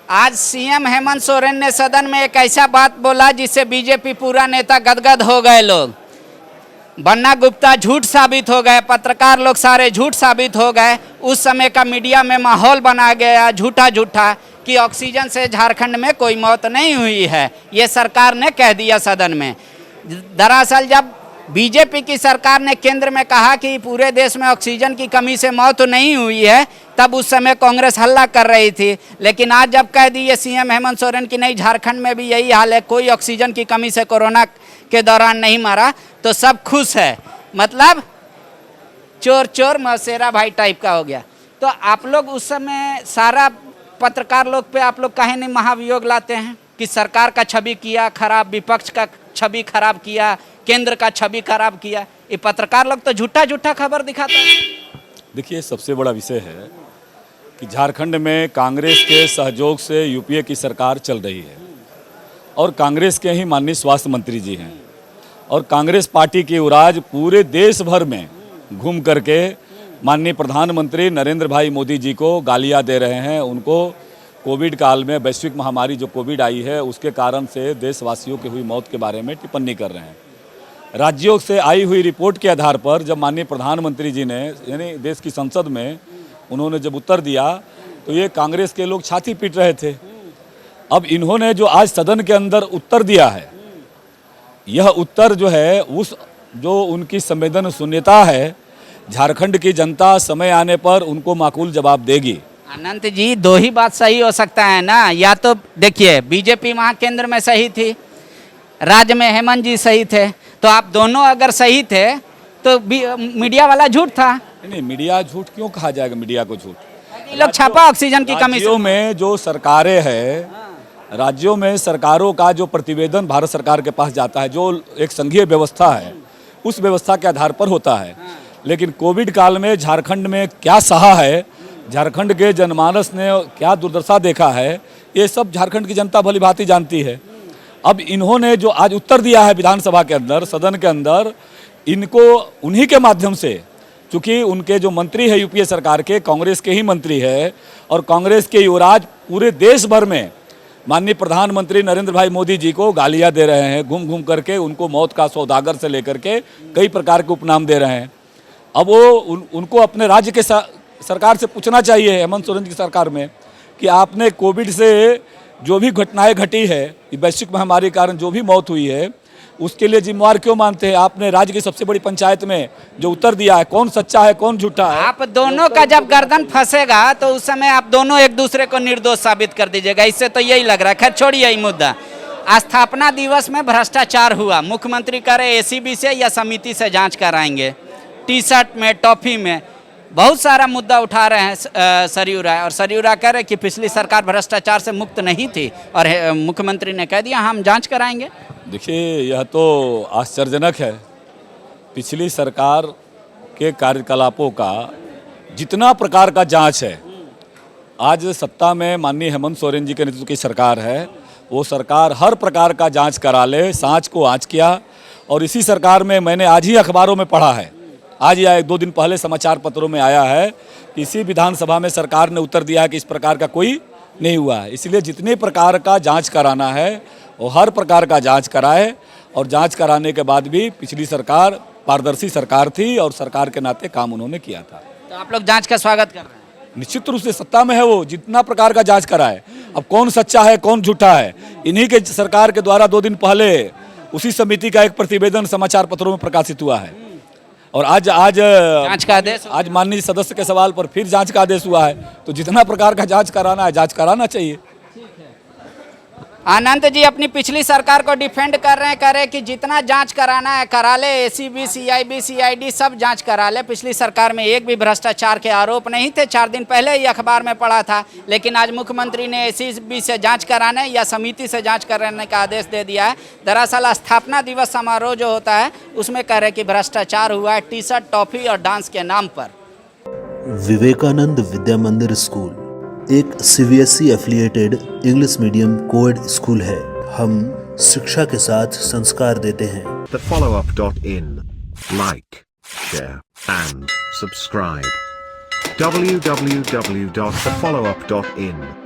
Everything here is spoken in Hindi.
आज सीएम हेमंत सोरेन ने सदन में एक ऐसा बात बोला जिससे बीजेपी पूरा नेता गदगद हो गए। लोग बन्ना गुप्ता झूठ साबित हो गए, पत्रकार लोग सारे झूठ साबित हो गए। उस समय का मीडिया में माहौल बना गया झूठा झूठा कि ऑक्सीजन से झारखंड में कोई मौत नहीं हुई है, ये सरकार ने कह दिया सदन में। दरअसल जब बीजेपी की सरकार ने केंद्र में कहा कि पूरे देश में ऑक्सीजन की कमी से मौत नहीं हुई है, तब उस समय कांग्रेस हल्ला कर रही थी। लेकिन आज जब कह दिए सीएम हेमंत सोरेन की नहीं, झारखंड में भी यही हाल है, कोई ऑक्सीजन की कमी से कोरोना के दौरान नहीं मरा, तो सब खुश है। मतलब चोर चोर मौसेरा भाई टाइप का हो गया। तो आप लोग उस समय सारा पत्रकार लोग पे आप लोग काहे नहीं महाभियोग लाते हैं कि सरकार का छवि किया खराब, विपक्ष का छवि खराब किया, केंद्र का छवि खराब किया। ये पत्रकार लोग तो झूठा झूठा खबर दिखाते हैं। देखिए, सबसे बड़ा विषय है कि झारखंड में कांग्रेस के सहयोग से यूपीए की सरकार चल रही है और कांग्रेस के ही माननीय स्वास्थ्य मंत्री जी हैं और कांग्रेस पार्टी की उराज पूरे देश भर में घूम करके माननीय प्रधानमंत्री नरेंद्र भाई मोदी जी को गालियां दे रहे हैं। उनको कोविड काल में वैश्विक महामारी जो कोविड आई है उसके कारण से देशवासियों की हुई मौत के बारे में टिप्पणी कर रहे हैं। राज्यों से आई हुई रिपोर्ट के आधार पर जब माननीय प्रधानमंत्री जी ने यानी देश की संसद में उन्होंने जब उत्तर दिया तो ये कांग्रेस के लोग छाती पीट रहे थे। अब इन्होंने जो आज सदन के अंदर उत्तर दिया है, यह उत्तर जो है उस जो उनकी संवेदन शून्यता है, झारखंड की जनता समय आने पर उनको माकूल जवाब देगी। अनंत जी, दो ही बात सही हो सकता है ना, या तो देखिए बीजेपी वहाँ केंद्र में सही थी, राज्य में हेमंत जी सही थे, तो आप दोनों अगर सही थे तो मीडिया वाला झूठ था। नहीं, मीडिया झूठ क्यों कहा जाएगा? मीडिया को झूठ, ये लोग छापा ऑक्सीजन की कमी राज्यों में जो सरकारें हैं, राज्यों में सरकारों का जो प्रतिवेदन भारत सरकार के पास जाता है, जो एक संघीय व्यवस्था है, उस व्यवस्था के आधार पर होता है। लेकिन कोविड काल में झारखंड में क्या सहा है, झारखंड के जनमानस ने क्या दुर्दशा देखा है, ये सब झारखंड की जनता भली भांति जानती है। अब इन्होंने जो आज उत्तर दिया है विधानसभा के अंदर, सदन के अंदर, इनको उन्हीं के माध्यम से, चूँकि उनके जो मंत्री है यूपीए सरकार के, कांग्रेस के ही मंत्री है और कांग्रेस के युवराज पूरे देश भर में माननीय प्रधानमंत्री नरेंद्र भाई मोदी जी को गालियां दे रहे हैं, घूम घूम करके उनको मौत का सौदागर से लेकर के कई प्रकार के उपनाम दे रहे हैं। अब वो उनको अपने राज्य के सरकार से पूछना चाहिए, हेमंत सोरेन की सरकार में, कि आपने कोविड से जो भी घटनाएं घटी है, वैश्विक महामारी के कारण जो भी मौत हुई है, उसके लिए जिम्मेवार क्यों मानते हैं? आपने राज्य की सबसे बड़ी पंचायत में जो उत्तर दिया है, कौन सच्चा है कौन झूठा है? आप दोनों का जब गर्दन फंसेगा तो उस समय आप दोनों एक दूसरे को निर्दोष साबित कर दीजिएगा। इससे तो यही लग रहा है। खैर छोड़िए ये मुद्दा। स्थापना दिवस में भ्रष्टाचार हुआ, मुख्यमंत्री करे एसीबी से या समिति से जांच कराएंगे, टी शर्ट में, टॉफी में, बहुत सारा मुद्दा उठा रहे हैं सरयू राय, और सरयू राय कह रहे कि पिछली सरकार भ्रष्टाचार से मुक्त नहीं थी और मुख्यमंत्री ने कह दिया हम जांच कराएंगे। देखिए, यह तो आश्चर्यजनक है। पिछली सरकार के कार्यकलापों का जितना प्रकार का जांच है, आज सत्ता में माननीय हेमंत सोरेन जी के नेतृत्व की सरकार है, वो सरकार हर प्रकार का जांच करा ले, सांच को आँच किया। और इसी सरकार में मैंने आज ही अखबारों में पढ़ा है, आज या एक दो दिन पहले समाचार पत्रों में आया है कि इसी विधानसभा में सरकार ने उत्तर दिया है कि इस प्रकार का कोई नहीं हुआ है। इसलिए जितने प्रकार का जांच कराना है वो हर प्रकार का जांच कराए, और जांच कराने के बाद भी पिछली सरकार पारदर्शी सरकार थी और सरकार के नाते काम उन्होंने किया था। तो आप लोग जांच का स्वागत कर रहे हैं? निश्चित रूप से सत्ता में है वो, जितना प्रकार का जांच कराए। अब कौन सच्चा है कौन झूठा है, इन्हीं के सरकार के द्वारा 2 दिन पहले उसी समिति का एक प्रतिवेदन समाचार पत्रों में प्रकाशित हुआ है और आज जांच का आदेश, आज माननीय सदस्य के सवाल पर फिर जांच का आदेश हुआ है। तो जितना प्रकार का जांच कराना है, जांच कराना चाहिए। अनंत जी अपनी पिछली सरकार को डिफेंड कर रहे हैं, कह रहे हैं कि जितना जांच कराना है करा ले, एसीबी, सीआईबी, सीआईडी सब जांच करा ले। पिछली सरकार में एक भी भ्रष्टाचार के आरोप नहीं थे, 4 दिन पहले ही अखबार में पढ़ा था। लेकिन आज मुख्यमंत्री ने एसीबी से जांच कराने या समिति से जांच कराने का आदेश दे दिया है। दरअसल स्थापना दिवस समारोह जो होता है उसमें कह रहे हैं कि भ्रष्टाचार हुआ है टी शर्ट, टॉफी और डांस के नाम पर। विवेकानंद विद्या मंदिर स्कूल एक CBSE affiliated English medium coed school है। हम शिक्षा के साथ संस्कार देते हैं। thefollowup.in Like, share and subscribe. www.thefollowup.in